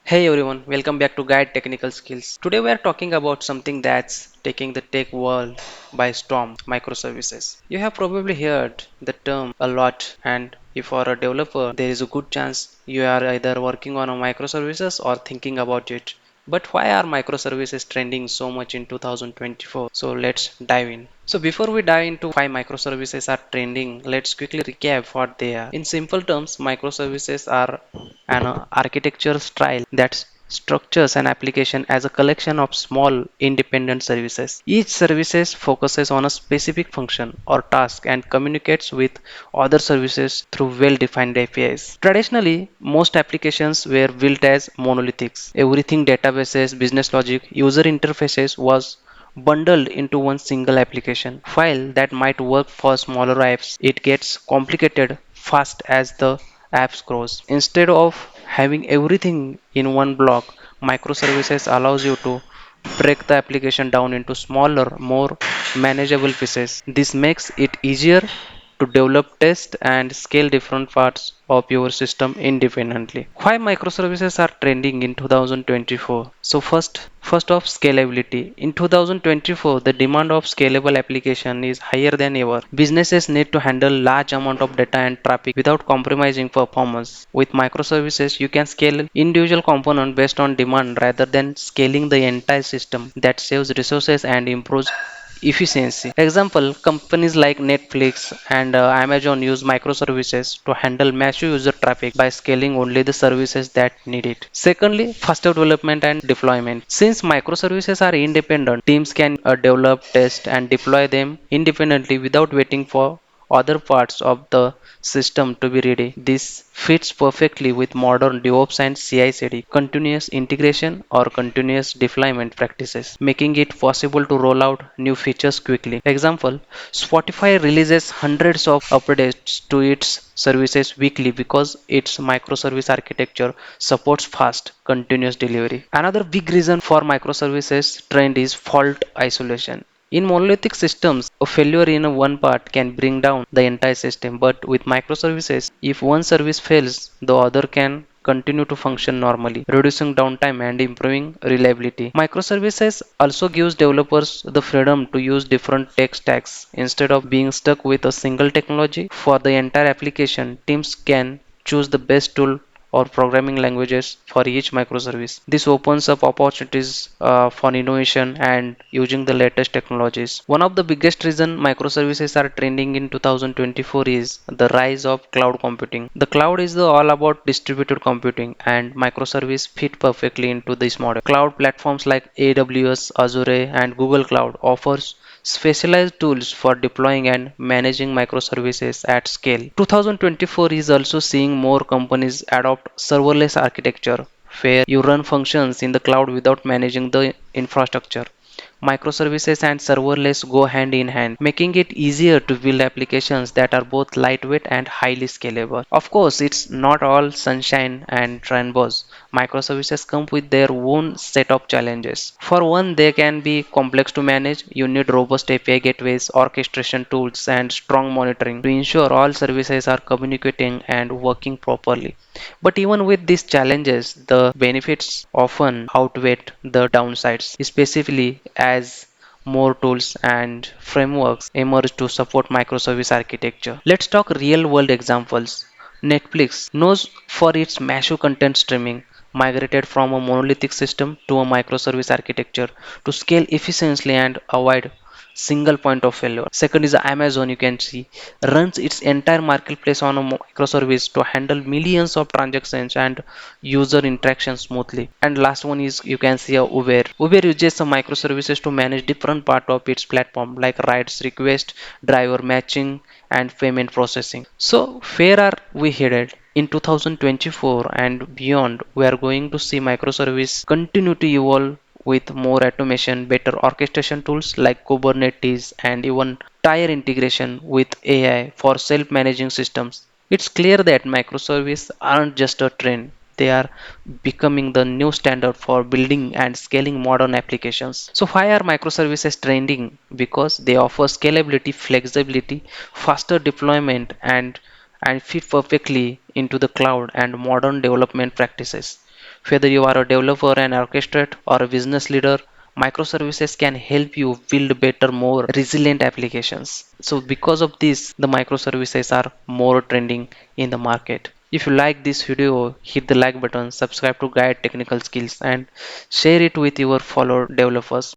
Hey everyone, welcome back to Guide Technical Skills. Today we are talking about something that's taking the tech world by storm, microservices. You have probably heard the term a lot, and if you are a developer, there is a good chance you are either working on a microservices or thinking about it. But why are microservices trending so much in 2024? So let's dive in. So before we dive into why microservices are trending, let's quickly recap what they are. In simple terms, microservices are an architecture style that structures an application as a collection of small independent services. Each services focuses on a specific function or task and communicates with other services through well-defined APIs. Traditionally, most applications were built as monolithics. Everything databases, business logic, user interfaces was bundled into one single application. While that might work for smaller apps, it gets complicated fast as the apps grows. Instead of having everything in one block, microservices allows you to break the application down into smaller, more manageable pieces. This makes it easier to develop, test, and scale different parts of your system independently. Why microservices are trending in 2024? So first off, scalability. In 2024, the demand of scalable application is higher than ever. Businesses need to handle large amount of data and traffic without compromising performance. With microservices, you can scale individual component based on demand rather than scaling the entire system. That saves resources and improves efficiency. Example, companies like Netflix and Amazon use microservices to handle massive user traffic by scaling only the services that need it. Secondly, faster development and deployment. Since microservices are independent, teams can develop, test, and deploy them independently without waiting for other parts of the system to be ready. This fits perfectly with modern DevOps and CI/CD, continuous integration or continuous deployment practices, making it possible to roll out new features quickly. Example, Spotify releases hundreds of updates to its services weekly because its microservice architecture supports fast, continuous delivery. Another big reason for microservices trend is fault isolation. In monolithic systems, a failure in one part can bring down the entire system, but with microservices, if one service fails, the other can continue to function normally, reducing downtime and improving reliability. Microservices also gives developers the freedom to use different tech stacks instead of being stuck with a single technology. For the entire application, teams can choose the best tool or programming languages for each microservice. This opens up opportunities for innovation and using the latest technologies. One of the biggest reason microservices are trending in 2024 is the rise of cloud computing. The cloud is all about distributed computing and microservice fit perfectly into this model. Cloud platforms like AWS, Azure and Google Cloud offers specialized tools for deploying and managing microservices at scale. 2024 is also seeing more companies adopt serverless architecture, where you run functions in the cloud without managing the infrastructure. Microservices and serverless go hand in hand, making it easier to build applications that are both lightweight and highly scalable. Of course, it's not all sunshine and rainbows. Microservices come with their own set of challenges. For one, they can be complex to manage. You need robust API gateways, orchestration tools, and strong monitoring to ensure all services are communicating and working properly. But even with these challenges, the benefits often outweigh the downsides, especially as more tools and frameworks emerge to support microservice architecture. Let's talk real world examples. Netflix, known for its massive content streaming, migrated from a monolithic system to a microservice architecture to scale efficiently and avoid single point of failure. Second is Amazon, you can see, runs its entire marketplace on a microservice to handle millions of transactions and user interaction smoothly. And last one is you can see Uber. Uber uses some microservices to manage different part of its platform like rides request, driver matching, and payment processing. So where are we headed? In 2024 and beyond, we are going to see microservice continue to evolve with more automation, better orchestration tools like Kubernetes, and even tier integration with AI for self-managing systems. It's clear that microservices aren't just a trend. They are becoming the new standard for building and scaling modern applications. So why are microservices trending? Because they offer scalability, flexibility, faster deployment, and fit perfectly into the cloud and modern development practices. Whether you are a developer, an orchestrator, or a business leader, microservices can help you build better, more resilient applications. So, because of this, the microservices are more trending in the market. If you like this video, hit the like button, subscribe to Guide Technical Skills, and share it with your fellow developers.